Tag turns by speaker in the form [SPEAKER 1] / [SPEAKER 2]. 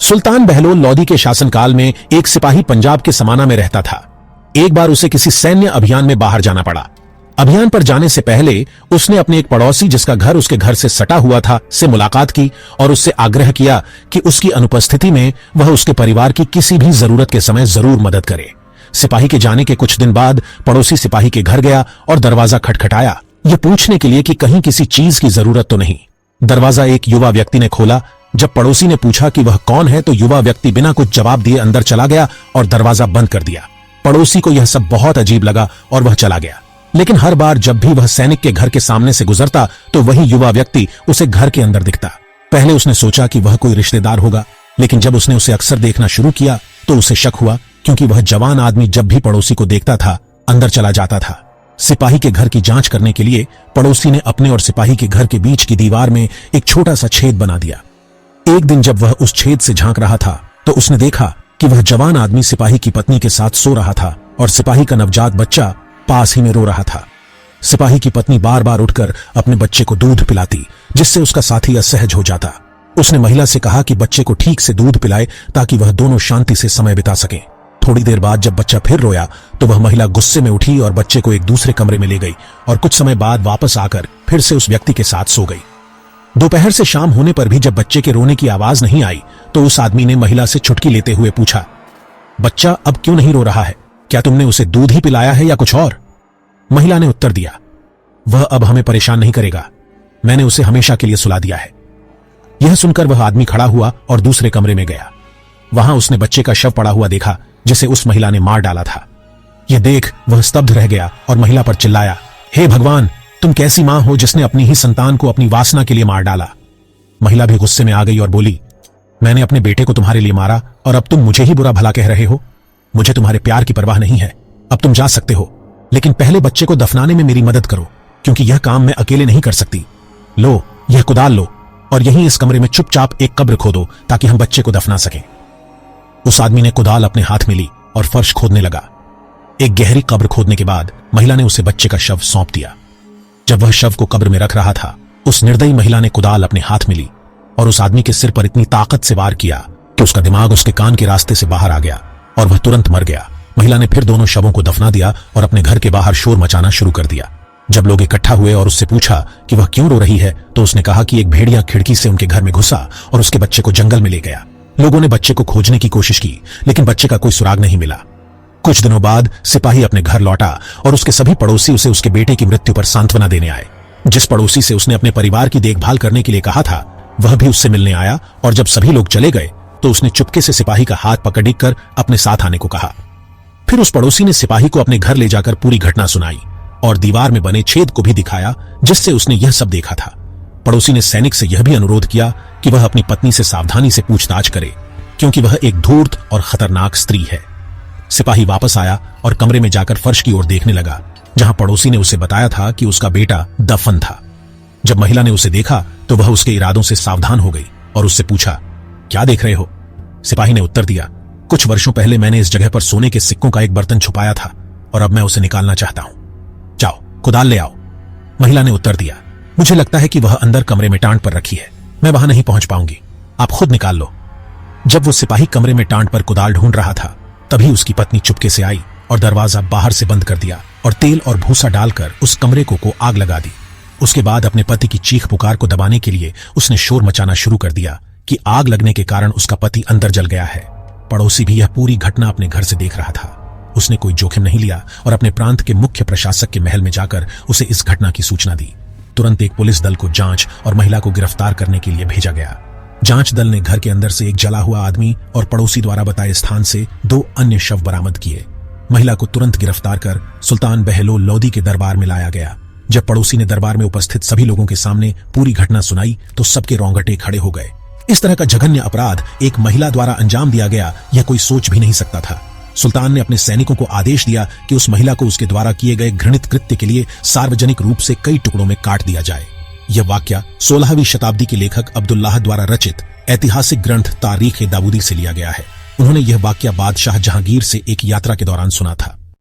[SPEAKER 1] सुल्तान बहलोल लोदी के शासनकाल में एक सिपाही पंजाब के समाना में रहता था। एक बार उसे किसी सैन्य अभियान में बाहर जाना पड़ा। अभियान पर जाने से पहले उसने अपने एक पड़ोसी जिसका घर उसके घर से सटा हुआ था से मुलाकात की और उससे आग्रह किया कि उसकी अनुपस्थिति में वह उसके परिवार की किसी भी जरूरत के समय जरूर मदद करे। सिपाही के जाने के कुछ दिन बाद पड़ोसी सिपाही के घर गया और दरवाजा खटखटाया, यह पूछने के लिए कि कहीं किसी चीज की जरूरत तो नहीं। दरवाजा एक युवा व्यक्ति ने खोला। जब पड़ोसी ने पूछा कि वह कौन है तो युवा व्यक्ति बिना कुछ जवाब दिए अंदर चला गया और दरवाजा बंद कर दिया। पड़ोसी को यह सब बहुत अजीब लगा और वह चला गया। लेकिन हर बार जब भी वह सैनिक के घर के सामने से गुजरता तो वही युवा व्यक्ति उसे घर के अंदर दिखता। पहले उसने सोचा कि वह कोई रिश्तेदार होगा, लेकिन जब उसने उसे अक्सर देखना शुरू किया तो उसे शक हुआ, क्योंकि वह जवान आदमी जब भी पड़ोसी को देखता था अंदर चला जाता था। सिपाही के घर की जांच करने के लिए पड़ोसी ने अपने और सिपाही के घर के बीच की दीवार में एक छोटा सा छेद बना दिया। एक दिन जब वह उस छेद से झांक रहा था तो उसने देखा कि वह जवान आदमी सिपाही की पत्नी के साथ सो रहा था और सिपाही का नवजात बच्चा पास ही में रो रहा था। सिपाही की पत्नी बार बार उठकर अपने बच्चे को दूध पिलाती, जिससे उसका साथी असहज हो जाता। उसने महिला से कहा कि बच्चे को ठीक से दूध पिलाए ताकि वह दोनों शांति से समय बिता सकें। थोड़ी देर बाद जब बच्चा फिर रोया तो वह महिला गुस्से में उठी और बच्चे को एक दूसरे कमरे में ले गई और कुछ समय बाद वापस आकर फिर से उस व्यक्ति के साथ सो गई। दोपहर से शाम होने पर भी जब बच्चे के रोने की आवाज नहीं आई तो उस आदमी ने महिला से चुटकी लेते हुए पूछा, बच्चा अब क्यों नहीं रो रहा है? क्या तुमने उसे दूध ही पिलाया है या कुछ और? महिला ने उत्तर दिया, वह अब हमें परेशान नहीं करेगा, मैंने उसे हमेशा के लिए सुला दिया है। यह सुनकर वह आदमी खड़ा हुआ और दूसरे कमरे में गया। वहां उसने बच्चे का शव पड़ा हुआ देखा जिसे उस महिला ने मार डाला था। यह देख वह स्तब्ध रह गया और महिला पर चिल्लाया, हे भगवान, तुम कैसी मां हो जिसने अपनी ही संतान को अपनी वासना के लिए मार डाला? महिला भी गुस्से में आ गई और बोली, मैंने अपने बेटे को तुम्हारे लिए मारा और अब तुम मुझे ही बुरा भला कह रहे हो? मुझे तुम्हारे प्यार की परवाह नहीं है, अब तुम जा सकते हो, लेकिन पहले बच्चे को दफनाने में मेरी मदद करो, क्योंकि यह काम मैं अकेले नहीं कर सकती। लो, यह कुदाल लो और यहीं इस कमरे में चुपचाप एक कब्र खोदो ताकि हम बच्चे को दफना सकें। उस आदमी ने कुदाल अपने हाथ में ली और फर्श खोदने लगा। एक गहरी कब्र खोदने के बाद महिला ने उसे बच्चे का शव सौंप दिया। जब वह शव को कब्र में रख रहा था, उस निर्दयी महिला ने कुदाल अपने हाथ में ली और उस आदमी के सिर पर इतनी ताकत से वार किया कि उसका दिमाग उसके कान के रास्ते से बाहर आ गया और वह तुरंत मर गया। महिला ने फिर दोनों शवों को दफना दिया और अपने घर के बाहर शोर मचाना शुरू कर दिया। जब लोग इकट्ठा हुए और उससे पूछा कि वह क्यों रो रही है तो उसने कहा कि एक भेड़िया खिड़की से उनके घर में घुसा और उसके बच्चे को जंगल में ले गया। लोगों ने बच्चे को खोजने की कोशिश की, लेकिन बच्चे का कोई सुराग नहीं मिला। कुछ दिनों बाद सिपाही अपने घर लौटा और उसके सभी पड़ोसी उसे उसके बेटे की मृत्यु पर सांत्वना देने आए। जिस पड़ोसी से उसने अपने परिवार की देखभाल करने के लिए कहा था वह भी उससे मिलने आया और जब सभी लोग चले गए तो उसने चुपके से सिपाही का हाथ पकड़ कर अपने साथ आने को कहा। फिर उस पड़ोसी ने सिपाही को अपने घर ले जाकर पूरी घटना सुनाई और दीवार में बने छेद को भी दिखाया जिससे उसने यह सब देखा था। पड़ोसी ने सैनिक से यह भी अनुरोध किया कि वह अपनी पत्नी से सावधानी से पूछताछ करे, क्योंकि वह एक धूर्त और खतरनाक स्त्री है। सिपाही वापस आया और कमरे में जाकर फर्श की ओर देखने लगा जहां पड़ोसी ने उसे बताया था कि उसका बेटा दफन था। जब महिला ने उसे देखा तो वह उसके इरादों से सावधान हो गई और उससे पूछा, क्या देख रहे हो? सिपाही ने उत्तर दिया, कुछ वर्षों पहले मैंने इस जगह पर सोने के सिक्कों का एक बर्तन छुपाया था और अब मैं उसे निकालना चाहता हूं। जाओ, कुदाल ले आओ। महिला ने उत्तर दिया, मुझे लगता है कि वह अंदर कमरे में टांट पर रखी है, मैं वहां नहीं पहुंच पाऊंगी, आप खुद निकाल लो। जब वो सिपाही कमरे में टांट पर कुदाल ढूंढ रहा था तभी उसकी पत्नी चुपके से आई और दरवाजा बाहर से बंद कर दिया और तेल और भूसा डालकर उस कमरे को आग लगा दी। उसके बाद अपने पति की चीख पुकार को दबाने के लिए उसने शोर मचाना शुरू कर दिया कि आग लगने के कारण उसका पति अंदर जल गया है। पड़ोसी भी यह पूरी घटना अपने घर से देख रहा था। उसने कोई जोखिम नहीं लिया और अपने प्रांत के मुख्य प्रशासक के महल में जाकर उसे इस घटना की सूचना दी। तुरंत एक पुलिस दल को जांच और महिला को गिरफ्तार करने के लिए भेजा गया। जांच दल ने घर के अंदर से एक जला हुआ आदमी और पड़ोसी द्वारा बताए स्थान से 2 अन्य शव बरामद किए। महिला को तुरंत गिरफ्तार कर सुल्तान बहलोल लोदी के दरबार में लाया गया। जब पड़ोसी ने दरबार में उपस्थित सभी लोगों के सामने पूरी घटना सुनाई तो सबके रोंगटे खड़े हो गए। इस तरह का जघन्य अपराध एक महिला द्वारा अंजाम दिया गया यह कोई सोच भी नहीं सकता था। सुल्तान ने अपने सैनिकों को आदेश दिया कि उस महिला को उसके द्वारा किए गए घृणित कृत्य के लिए सार्वजनिक रूप से कई टुकड़ों में काट दिया जाए। यह वाक्य 16वीं शताब्दी के लेखक अब्दुल्लाह द्वारा रचित ऐतिहासिक ग्रंथ तारीख-ए-दाऊदी से लिया गया है। उन्होंने यह वाक्य बादशाह जहांगीर से एक यात्रा के दौरान सुना था।